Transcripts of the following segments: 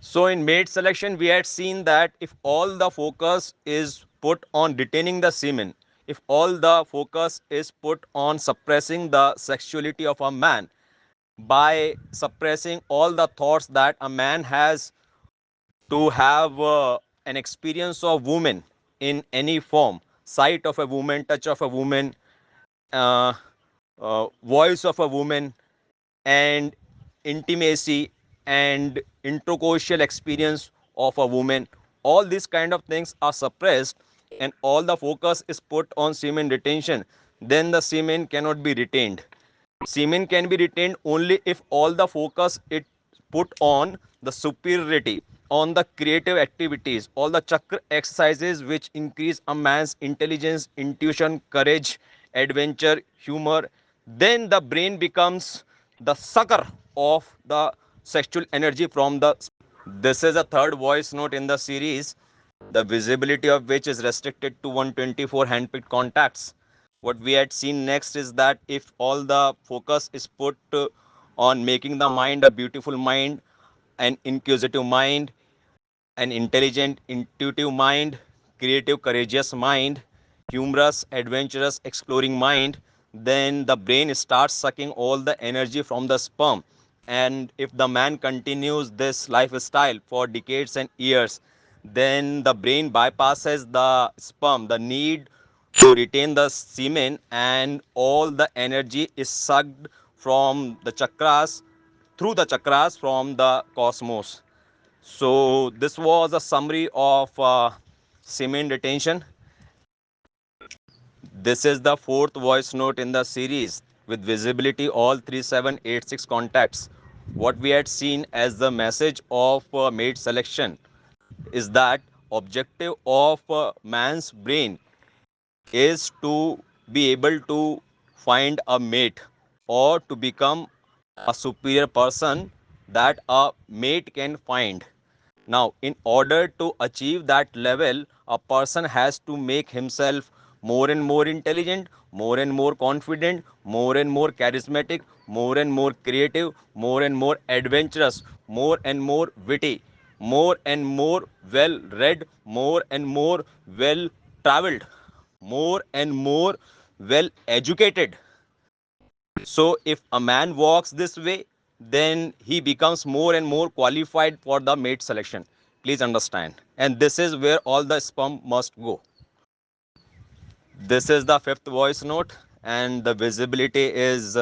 So in mate selection, we had seen that if all the focus is put on retaining the semen, if all the focus is put on suppressing the sexuality of a man, by suppressing all the thoughts that a man has to have an experience of woman in any form, sight of a woman, touch of a woman, uh, voice of a woman, and intimacy and intercourse experience of a woman, all these kind of things are suppressed and all the focus is put on semen retention, then the semen cannot be retained. Semen can be retained only if all the focus it put on the superiority, on the creative activities, all the chakra exercises which increase a man's intelligence, intuition, courage, adventure, humor. Then the brain becomes the sucker of the sexual energy from the. This is a third voice note in the series, the visibility of which is restricted to 124 handpicked contacts. What we had seen next is that if all the focus is put on making the mind a beautiful mind, an inquisitive mind, an intelligent, intuitive mind, creative, courageous mind, humorous, adventurous, exploring mind, then the brain starts sucking all the energy from the sperm. And if the man continues this lifestyle for decades and years, then the brain bypasses the sperm, the need to retain the semen, and all the energy is sucked from the chakras, through the chakras from the cosmos. So this was a summary of semen retention. This is the fourth voice note in the series with visibility all 3786 contacts. What we had seen as the message of mate selection is that objective of man's brain is to be able to find a mate or to become a superior person that a mate can find. Now, in order to achieve that level, a person has to make himself more and more intelligent, more and more confident, more and more charismatic, more and more creative, more and more adventurous, more and more witty, more and more well read, more and more well traveled, more and more well educated. So if a man walks this way, then he becomes more and more qualified for the mate selection. Please understand. And this is where all the sperm must go. This is the fifth voice note, and the visibility is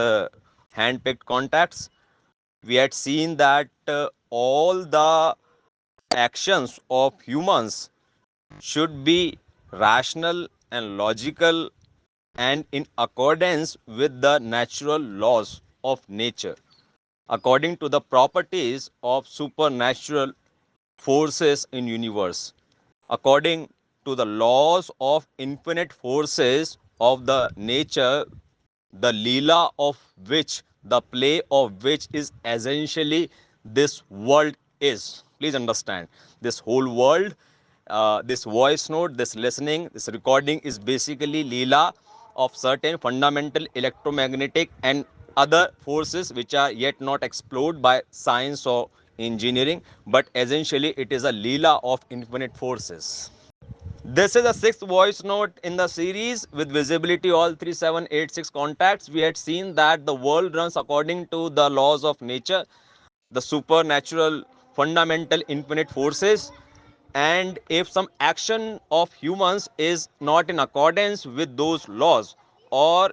hand-picked contacts. We had seen that all the actions of humans should be rational and logical and in accordance with the natural laws of nature, according to the properties of supernatural forces in universe, according to the laws of infinite forces of the nature, the leela of which, the play of which is essentially this world is. Please understand, this whole world, this voice note, this listening, this recording is basically leela of certain fundamental electromagnetic and other forces which are yet not explored by science or engineering, but essentially it is a leela of infinite forces. This is the sixth voice note in the series with visibility all 3786 contacts. We had seen that the world runs according to the laws of nature, the supernatural, fundamental, infinite forces. And if some action of humans is not in accordance with those laws, or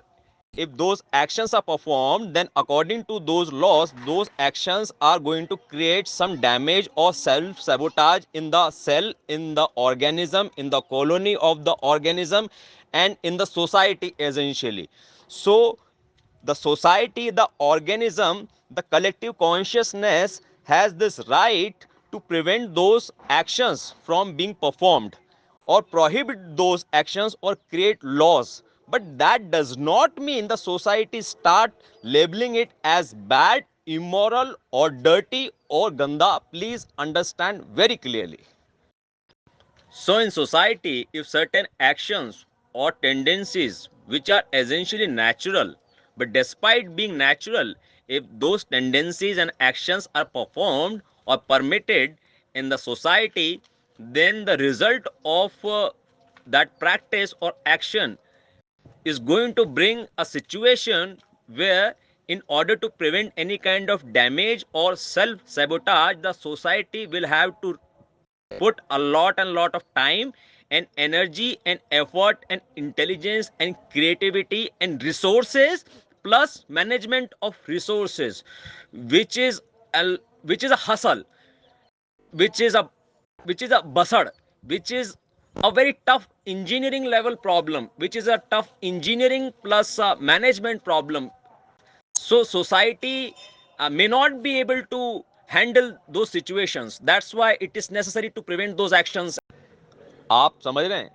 if those actions are performed, then according to those laws, those actions are going to create some damage or self sabotage in the cell, in the organism, in the colony of the organism, and in the society essentially. So the society, the organism, the collective consciousness has this right to prevent those actions from being performed or prohibit those actions or create laws. But that does not mean the society start labeling it as bad, immoral, or dirty or ganda. Please understand very clearly. So, in society, if certain actions or tendencies which are essentially natural, but despite being natural, if those tendencies and actions are performed or permitted, in the society, then the result of that practice or action is going to bring a situation where, in order to prevent any kind of damage or self sabotage, the society will have to put a lot and lot of time and energy and effort and intelligence and creativity and resources, plus management of resources, which is a, which is a hustle, which is a basad, which is a very tough engineering level problem, which is a tough engineering plus management problem. So society may not be able to handle those situations. That's why it is necessary to prevent those actions. आप समझ रहे हैं?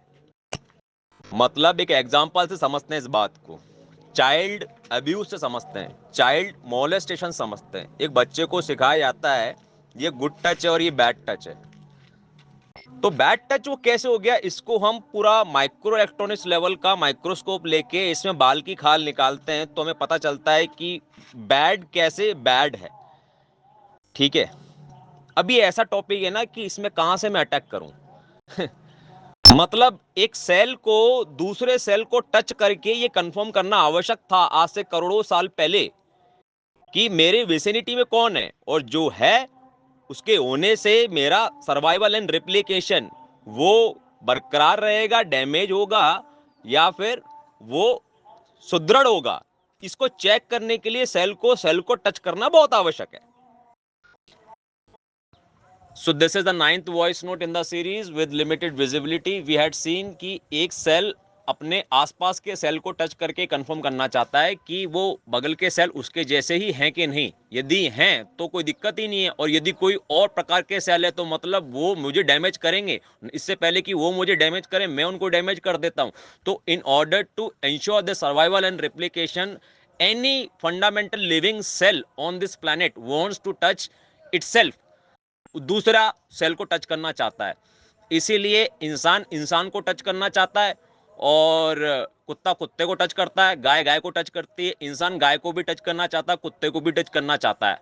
मतलब एक example से समझते हैं इस बात को। चाइल्ड अब्यूज से समझते हैं, चाइल्ड मोलेस्टेशन समझते हैं। एक बच्चे को सिखाया जाता है ये गुड टच है और ये बैड टच है। तो बैड टच वो कैसे हो गया, इसको हम पूरा माइक्रो इलेक्ट्रॉनिक्स लेवल का माइक्रोस्कोप लेके इसमें बाल की खाल निकालते हैं तो हमें पता चलता है कि बैड कैसे बैड है। ठीक है, अब ये ऐसा टॉपिक है ना कि इसमें कहां से मैं अटैक करूं। मतलब एक सेल को दूसरे सेल को टच करके ये कंफर्म करना आवश्यक था आज से करोड़ों साल पहले कि मेरे विसिनिटी में कौन है, और जो है उसके होने से मेरा सर्वाइवल एंड रेप्लिकेशन वो बरकरार रहेगा, डैमेज होगा या फिर वो सुदृढ़ होगा। इसको चेक करने के लिए सेल को टच करना बहुत आवश्यक है। So this is the 9th voice note in the series with limited visibility. We had seen कि एक सेल अपने आसपास के सेल को टच करके कंफर्म करना चाहता है कि वो बगल के सेल उसके जैसे ही हैं कि नहीं। यदि हैं तो कोई दिक्कत ही नहीं है, और यदि कोई और प्रकार के सेल है तो मतलब वो मुझे डैमेज करेंगे। इससे पहले कि वो मुझे डैमेज करें मैं उनको डैमेज कर देता हूं। तो in order to ensure the survival and replication, any fundamental living cell on this planet wants to touch itself, दूसरा सेल को टच करना चाहता है। इसीलिए इंसान इंसान को टच करना चाहता है, और कुत्ता कुत्ते को टच करता है, गाय गाय को टच करती है, इंसान गाय को भी टच करना चाहता है, कुत्ते को भी टच करना चाहता है।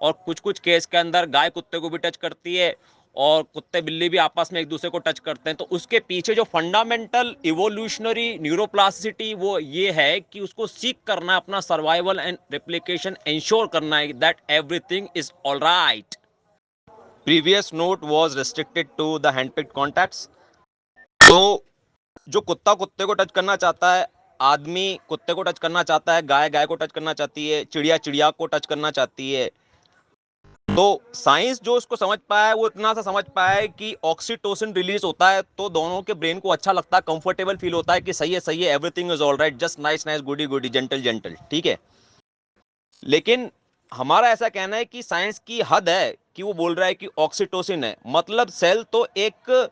और कुछ कुछ केस के अंदर गाय कुत्ते को भी टच करती है, और कुत्ते बिल्ली भी आपस में एक दूसरे को टच करते हैं। तो उसके पीछे जो फंडामेंटल इवोल्यूशनरी न्यूरोप्लास्टिसिटी वो ये है कि उसको सीख करना है अपना सर्वाइवल एंड रेप्लिकेशन इंश्योर करना है that everything is all right. Previous note was restricted to the handpicked contacts. तो जो कुत्ता कुत्ते को टच करना चाहता है, आदमी कुत्ते को टच करना चाहता है, गाय गाय को टच करना चाहती है, चिड़िया चिड़िया को टच करना चाहती है। तो साइंस जो उसको समझ पाया है वो इतना सा समझ पाया है कि ऑक्सीटोसिन रिलीज होता है तो दोनों के ब्रेन को अच्छा लगता है, कंफर्टेबल फील होता है कि सही है everything is all right, just nice nice goody goody gentle gentle. ठीक है, लेकिन हमारा ऐसा कहना है कि साइंस की हद है कि वो बोल रहा है कि ऑक्सीटोसिन है। मतलब सेल तो एक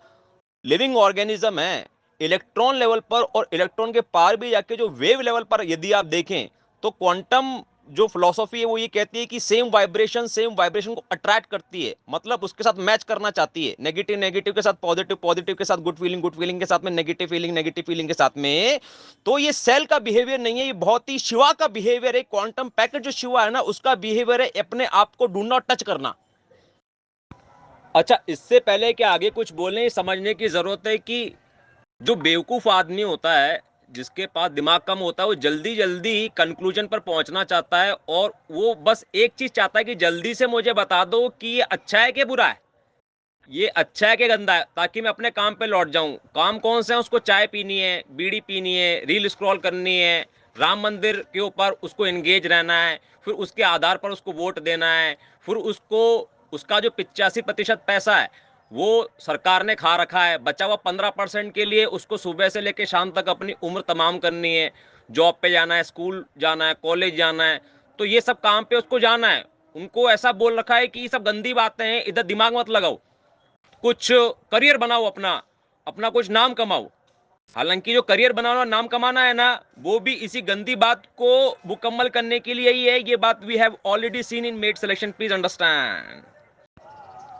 लिविंग ऑर्गेनिज्म है इलेक्ट्रॉन लेवल पर, और इलेक्ट्रॉन के पार भी जाके जो वेव लेवल पर यदि आप देखें तो क्वांटम जो फिलॉसफी है वो ये कहती है कि सेम वाइब्रेशन को अट्रैक्ट करती है, मतलब उसके साथ मैच करना चाहती है। नेगेटिव नेगेटिव के साथ पॉजिटिव, पॉजिटिव के साथ गुड फीलिंग के साथ में नेगेटिव फीलिंग के साथ में। तो ये सेल का बिहेवियर नहीं है, ये बहुत ही शिवा का बिहेवियर है। क्वांटम पैकेट जो शिवा है ना उसका बिहेवियर है अपने आप को डू नॉट टच करना। अच्छा, इससे पहले कि आगे कुछ बोलने समझने की जरूरत है कि जो बेवकूफ आदमी होता है, जिसके पास दिमाग कम होता है, वो जल्दी जल्दी कंक्लूजन पर पहुंचना चाहता है, और वो बस एक चीज चाहता है कि जल्दी से मुझे बता दो कि ये अच्छा है कि बुरा है, ये अच्छा है कि गंदा है, ताकि मैं अपने काम पे लौट जाऊं। काम कौन से है, उसको चाय पीनी है, बीड़ी पीनी है, रील स्क्रॉल करनी है, राम मंदिर के ऊपर उसको एंगेज रहना है, फिर उसके आधार पर उसको वोट देना है, फिर उसको उसका जो 85% पैसा है वो सरकार ने खा रखा है, बचा हुआ 15% के लिए उसको सुबह से लेकर शाम तक अपनी उम्र तमाम करनी है। जॉब पे जाना है, स्कूल जाना है, कॉलेज जाना है, तो ये सब काम पे उसको जाना है। उनको ऐसा बोल रखा है कि ये सब गंदी बातें हैं, इधर दिमाग मत लगाओ, कुछ करियर बनाओ, अपना अपना कुछ नाम कमाओ। हालांकि जो करियर बनाना और नाम कमाना है ना, वो भी इसी गंदी बात को मुकम्मल करने के लिए ही है। ये बात we have already seen in mate selection, please understand.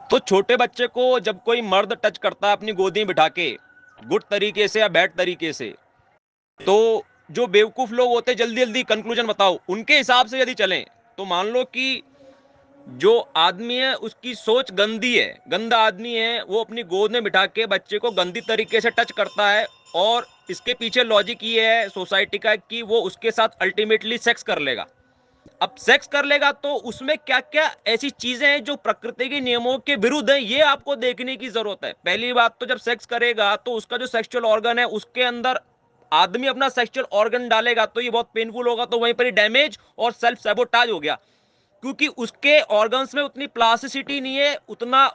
तो छोटे बच्चे को जब कोई मर्द टच करता है अपनी गोदी में बिठा के, गुड तरीके से या बैड तरीके से, तो जो बेवकूफ लोग होते हैं जल्दी जल्दी कंक्लूजन बताओ, उनके हिसाब से यदि चलें तो मान लो कि जो आदमी है उसकी सोच गंदी है, गंदा आदमी है, वो अपनी गोद में बिठा के बच्चे को गंदी तरीके से टच करता है, और इसके पीछे लॉजिक ये है सोसाइटी का कि वो उसके साथ अल्टीमेटली सेक्स कर लेगा। अब सेक्स कर लेगा तो उसमें क्या क्या ऐसी चीजें हैं जो प्रकृति के नियमों के विरुद्ध है, ये आपको देखने की जरूरत है। पहली बात तो जब सेक्स करेगा तो उसका जो सेक्सुअल ऑर्गन है उसके अंदर आदमी अपना सेक्सुअल ऑर्गन डालेगा तो ये बहुत पेनफुल होगा, तो वहीं पर ही डैमेज और सेल्फ सैबोटाज हो गया, क्योंकि उसके ऑर्गन्स में उतनी प्लास्टिसिटी नहीं है, उतना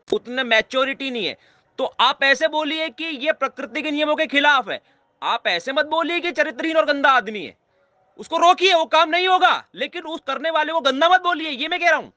उतने मैच्योरिटी नहीं है। तो आप ऐसे बोलिए कि ये प्रकृति के नियमों के खिलाफ है, आप ऐसे मत बोलिए कि चरित्रहीन और गंदा आदमी है, उसको रोकिए, वो काम नहीं होगा, लेकिन उस करने वाले को गंदा मत बोलिए, ये मैं कह रहा हूं।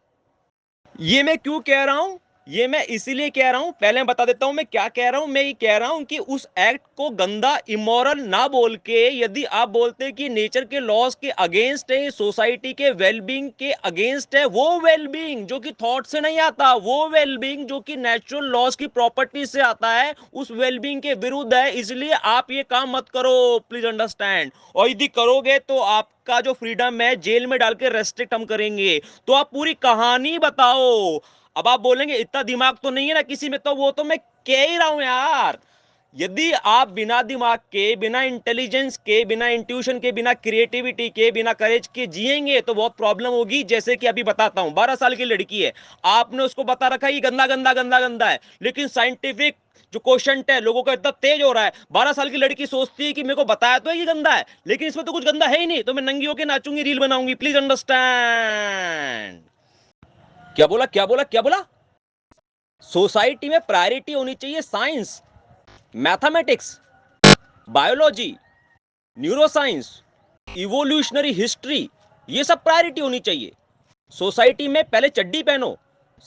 ये मैं क्यों कह रहा हूं, ये मैं इसीलिए कह रहा हूं, पहले मैं बता देता हूं मैं क्या कह रहा हूं। मैं ये कह रहा हूं कि उस एक्ट को गंदा इमोरल ना बोल के यदि आप बोलते कि नेचर के लॉज के अगेंस्ट है, सोसाइटी के वेलबींग के अगेंस्ट है, वो वेलबींग जो कि थॉट से नहीं आता, वो वेलबींग जो कि नेचुरल लॉज की प्रॉपर्टी से आता है, उस वेलबींग के विरुद्ध है, इसलिए आप ये काम मत करो, प्लीज अंडरस्टैंड। और यदि करोगे तो आप का जो फ्रीडम है जेल में डाल के रेस्ट्रिक्ट हम करेंगे। तो आप पूरी कहानी बताओ। अब आप बोलेंगे इतना दिमाग तो नहीं है ना किसी में, तो वो तो मैं कह ही रहा हूं यार। यदि आप बिना दिमाग के, बिना इंटेलिजेंस के, बिना इंट्यूशन के, बिना क्रिएटिविटी के, बिना करेज के जिएंगे तो बहुत प्रॉब्लम होगी। जैसे कि अभी बताता हूं, 12 साल की लड़की है, आपने उसको बता रखा है ये गंदा गंदा गंदा गंदा है, लेकिन साइंटिफिक जो क्वेश्चन है लोगों का इतना तेज हो रहा है, 12 साल की लड़की सोचती है कि मेरे को बताया तो है ये गंदा है, लेकिन इसमें तो कुछ गंदा है ही नहीं, तो मैं नंगी होकर नाचूंगी, रील बनाऊंगी, प्लीज अंडरस्टैंड। क्या बोला क्या बोला क्या बोला? सोसाइटी में प्रायोरिटी होनी चाहिए science, mathematics, biology, neuroscience, evolutionary history, ये सब प्रायोरिटी होनी चाहिए। सोसाइटी में पहले चड्डी पहनो,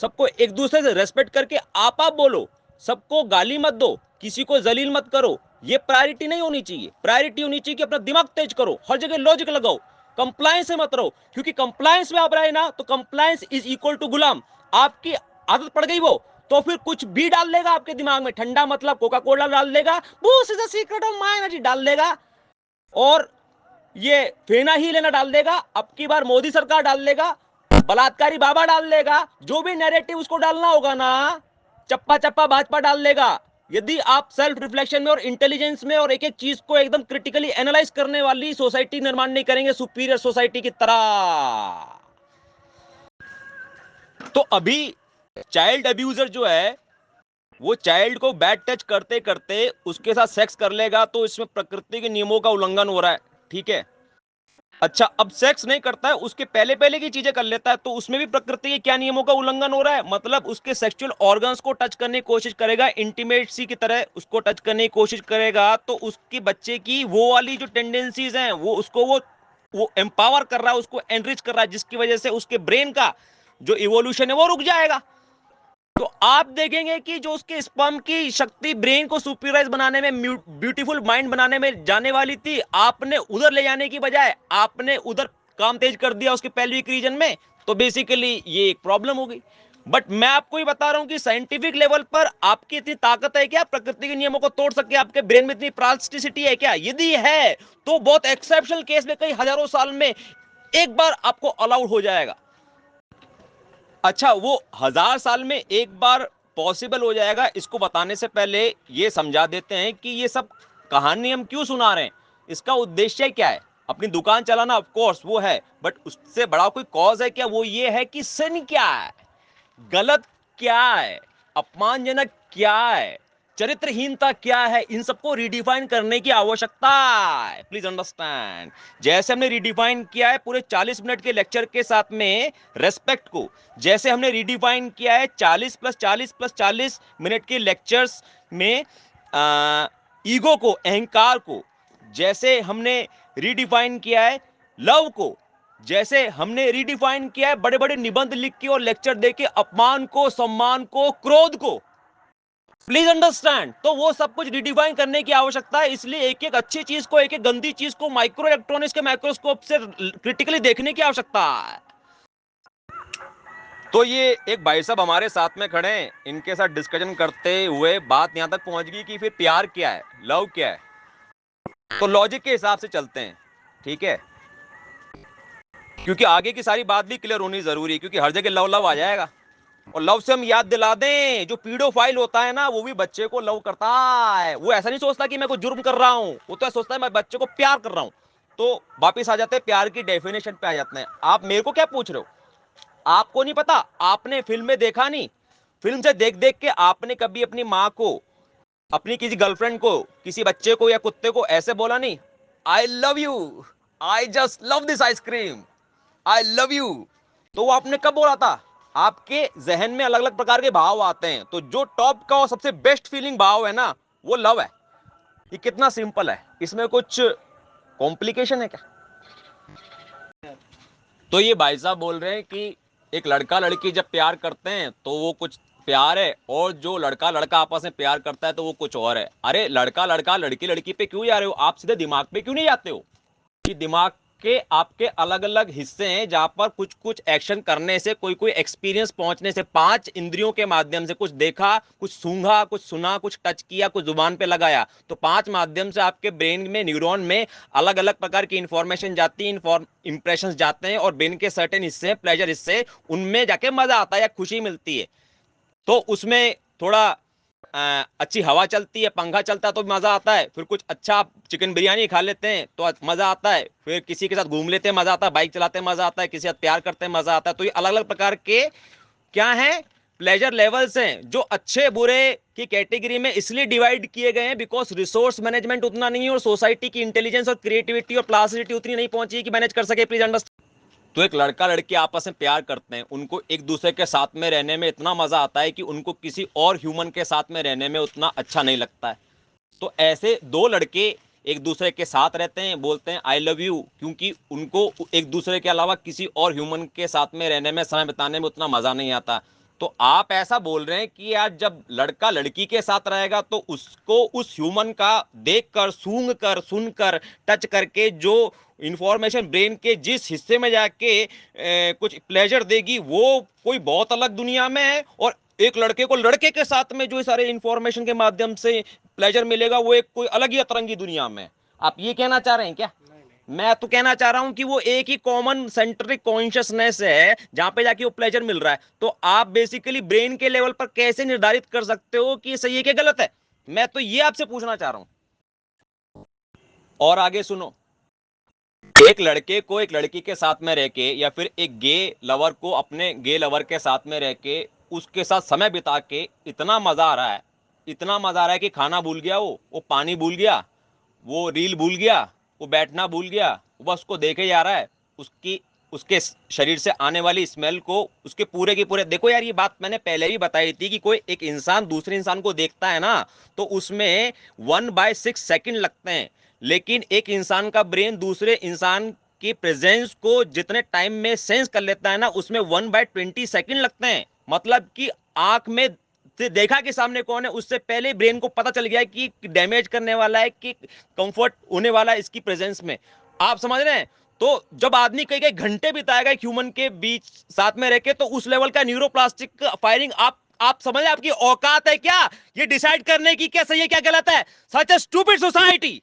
सबको एक दूसरे से रेस्पेक्ट करके आप बोलो, सबको गाली मत दो, किसी को जलील मत करो, ये प्रायोरिटी नहीं होनी चाहिए। प्रायोरिटी होनी चाहिए कि अपना दिमाग तेज करो, हर जगह लॉजिक लगाओ, कंप्लायंस से मत रहो, क्योंकि कंप्लायंस में आप रहे ना तो कंप्लायंस इज इक्वल टू गुलाम। आपकी आदत पड़ गई वो, तो फिर कुछ भी डाल देगा आपके दिमाग में, ठंडा मतलब कोका कोला डाल देगा, boost is the secret of my energy डाल देगा, और ये फेना ही लेना डाल देगा, अब की बार मोदी सरकार डाल देगा, बलात्कारी बाबा डाल देगा, जो भी नैरेटिव उसको डालना होगा ना, चप्पा चप्पा भाजपा डाल देगा। यदि आप सेल्फ रिफ्लेक्शन में और इंटेलिजेंस में और एक एक चीज को एकदम क्रिटिकली एनालाइज करने वाली सोसाइटी निर्माण नहीं करेंगे सुपीरियर सोसाइटी की तरह, तो अभी चाइल्ड अब्यूजर जो है वो चाइल्ड को बैड टच करते करते उसके साथ सेक्स कर लेगा, तो इसमें प्रकृति के नियमों का उल्लंघन हो रहा है, ठीक है। अच्छा, अब सेक्स नहीं करता है, उसके पहले पहले की चीजें कर लेता है, तो उसमें भी प्रकृति के क्या नियमों का उल्लंघन हो रहा है, मतलब उसके सेक्सुअल ऑर्गन्स को टच करने की कोशिश करेगा, इंटीमेसी की तरह उसको टच करने की कोशिश करेगा, तो उसके बच्चे की वो वाली जो टेंडेंसीज हैं वो उसको वो एम्पावर कर रहा है, उसको एनरिच कर रहा है, जिसकी वजह से उसके ब्रेन का जो इवोल्यूशन है वो रुक जाएगा। तो आप देखेंगे कि जो उसके स्पर्म की शक्ति ब्रेन को सुपीरियराइज बनाने में, ब्यूटीफुल माइंड बनाने में जाने वाली थी, आपने उधर ले जाने की बजाय आपने उधर काम तेज कर दिया उसके पेल्विक रीजन में, तो बेसिकली ये एक प्रॉब्लम हो गई। बट मैं आपको ही बता रहा हूं कि साइंटिफिक लेवल पर आपकी इतनी ताकत है क्या प्रकृति के नियमों को तोड़ सके, आपके ब्रेन में इतनी प्लास्टिसिटी है क्या? यदि है तो बहुत एक्सेप्शनल केस में कई हजारों साल में एक बार आपको अलाउड हो जाएगा। अच्छा, वो 1000 साल में एक बार पॉसिबल हो जाएगा, इसको बताने से पहले ये समझा देते हैं कि ये सब कहानी हम क्यों सुना रहे हैं, इसका उद्देश्य क्या है। अपनी दुकान चलाना ऑफ कोर्स वो है, बट उससे बड़ा कोई कॉज है क्या? वो ये है कि सिन क्या है, गलत क्या है, अपमानजनक क्या है, चरित्रहीनता क्या है, इन सबको रिडिफाइन करने की आवश्यकता है, प्लीज अंडरस्टैंड। जैसे हमने रिडिफाइन किया है पूरे 40 मिनट के लेक्चर के साथ में रेस्पेक्ट को, जैसे हमने रिडिफाइन किया है 40 प्लस 40 प्लस 40 मिनट के लेक्चर्स में ईगो को, अहंकार को, जैसे हमने रिडिफाइन किया है लव को, जैसे हमने रिडिफाइन किया है बड़े बड़े निबंध लिख के और लेक्चर देके अपमान को, सम्मान को, क्रोध को, प्लीज अंडरस्टैंड। तो वो सब कुछ रिडिफाइन करने की आवश्यकता है, इसलिए एक एक अच्छी चीज को, एक एक गंदी चीज को माइक्रो इलेक्ट्रॉनिक्स के माइक्रोस्कोप से क्रिटिकली देखने की आवश्यकता है। तो ये एक भाई साहब हमारे साथ में खड़े हैं, इनके साथ डिस्कशन करते हुए बात यहां तक पहुंच गई कि फिर प्यार क्या है, लव क्या है। तो लॉजिक के हिसाब से चलते हैं, ठीक है। क्योंकि आगे की सारी बात भी क्लियर होनी जरूरी है, क्योंकि हर जगह लव लव आ जाएगा। और लव से हम याद दिला दें, जो पीडोफाइल होता है ना, वो भी बच्चे को लव करता है। वो ऐसा नहीं सोचता कि मैं कोई जुर्म कर रहा हूं, वो तो सोचता है मैं बच्चे को प्यार कर रहा हूं। तो वापिस आ जाते हैं प्यार की डेफिनेशन पे आ जाते हैं। आप मेरे को क्या पूछ रहे हो? आपको नहीं पता? आपने फिल्म में देखा नहीं? फिल्म से देख देख के आपने कभी अपनी माँ को, अपनी किसी गर्लफ्रेंड को, किसी बच्चे को या कुत्ते को ऐसे बोला नहीं, I love you, I just love this ice cream, I love you? तो वो आपने कब बोला था? आपके जहन में अलग अलग प्रकार के भाव आते हैं, तो जो टॉप का और सबसे बेस्ट फीलिंग भाव है ना, वो लव है। ये कितना सिंपल है, इसमें कुछ कॉम्प्लिकेशन है क्या? तो ये भाई साहब बोल रहे हैं कि एक लड़का लड़की जब प्यार करते हैं तो वो कुछ प्यार है, और जो लड़का लड़का आपस में प्यार करता है तो वो कुछ और है। अरे लड़का लड़का लड़की लड़की पे क्यों जा रहे हो? आप सीधे दिमाग पे क्यों नहीं जाते हो? कि दिमाग के आपके अलग अलग हिस्से हैं जहां पर कुछ कुछ एक्शन करने से, कोई कोई एक्सपीरियंस पहुंचने से, पांच इंद्रियों के माध्यम से कुछ देखा, कुछ सूंघा, कुछ सुना, कुछ टच किया, कुछ जुबान पे लगाया, तो पांच माध्यम से आपके ब्रेन में, न्यूरॉन में अलग अलग प्रकार की इंफॉर्मेशन जाती है, इंप्रेशन जाते हैं, और ब्रेन के सर्टेन हिस्से, प्लेजर हिस्से, उनमें जाके मजा आता है या खुशी मिलती है। तो उसमें थोड़ा अच्छी हवा चलती है, पंखा चलता है तो भी मजा आता है। फिर कुछ अच्छा चिकन बिरयानी खा लेते हैं तो मजा आता है। फिर किसी के साथ घूम लेते हैं, मजा आता है। बाइक चलाते हैं, मजा आता है। किसी के साथ प्यार करते हैं, मजा आता है। तो ये अलग अलग प्रकार के क्या है, प्लेजर लेवल्स हैं, जो अच्छे बुरे की कैटेगरी में इसलिए डिवाइड किए गए हैं बिकॉज रिसोर्स मैनेजमेंट उतना नहीं है, और सोसाइटी की इंटेलिजेंस और क्रिएटिविटी और प्लासिडिटी उतनी नहीं पहुंची कि मैनेज कर सके। Please understand. तो एक लड़का लड़की आपस में प्यार करते हैं, उनको एक दूसरे के साथ में रहने में इतना मजा आता है कि उनको किसी और ह्यूमन के साथ में रहने में उतना अच्छा नहीं लगता है। तो ऐसे दो लड़के एक दूसरे के साथ रहते हैं, बोलते हैं आई लव यू, क्योंकि उनको एक दूसरे के अलावा किसी और ह्यूमन के साथ में रहने में, समय बिताने में उतना मजा नहीं आता। तो आप ऐसा बोल रहे हैं कि यार जब लड़का लड़की के साथ रहेगा तो उसको उस ह्यूमन का देख कर, सूंघ कर, सुनकर, टच करके जो इंफॉर्मेशन ब्रेन के जिस हिस्से में जाके कुछ प्लेजर देगी, वो कोई बहुत अलग दुनिया में है। और एक लड़के को लड़के के साथ में जो सारे इंफॉर्मेशन के माध्यम से प्लेजर मिलेगा, वो एक कोई अलग ही अतरंगी दुनिया में। आप ये कहना चाह रहे हैं क्या? मैं तो कहना चाह रहा हूं कि वो एक ही कॉमन सेंट्रिक कॉन्शियसनेस है जहां पे जाके वो प्लेजर मिल रहा है। तो आप बेसिकली ब्रेन के लेवल पर कैसे निर्धारित कर सकते हो कि सही है कि गलत है? मैं तो ये आपसे पूछना चाह रहा हूं। और आगे सुनो, एक लड़के को एक लड़की के साथ में रह के, या फिर एक गे लवर को अपने गे लवर के साथ में रह के, उसके साथ समय बिता के इतना मजा आ रहा है, इतना मजा आ रहा है कि खाना भूल गया, वो पानी भूल गया, वो रील भूल गया, वो बैठना भूल गया, वो बस उसको देखे जा रहा है। उसकी उसके शरीर से आने वाली स्मेल को, उसके पूरे के पूरे, देखो यार ये बात मैंने पहले भी बताई थी कि कोई एक इंसान दूसरे इंसान को देखता है ना, तो उसमें 1/6 सेकंड लगते हैं। लेकिन एक इंसान का ब्रेन दूसरे इंसान की प्रेजेंस को जितने टाइम में सेंस कर लेता है ना, उसमें 1/20 सेकंड लगते हैं। मतलब कि आंख में से देखा कि सामने कौन है, उससे पहले ब्रेन को पता चल गया कि डैमेज करने वाला है, कि कंफर्ट होने वाला है इसकी प्रेजेंस में। आप समझ रहे हैं? तो जब आदमी कई कई घंटे बिताएगा ह्यूमन के बीच साथ में रह के, तो उस लेवल का न्यूरोप्लास्टिक फायरिंग आप समझ, आपकी औकात है क्या ये डिसाइड करने की क्या सही है क्या गलत है? सच ए स्टूपिड सोसाइटी।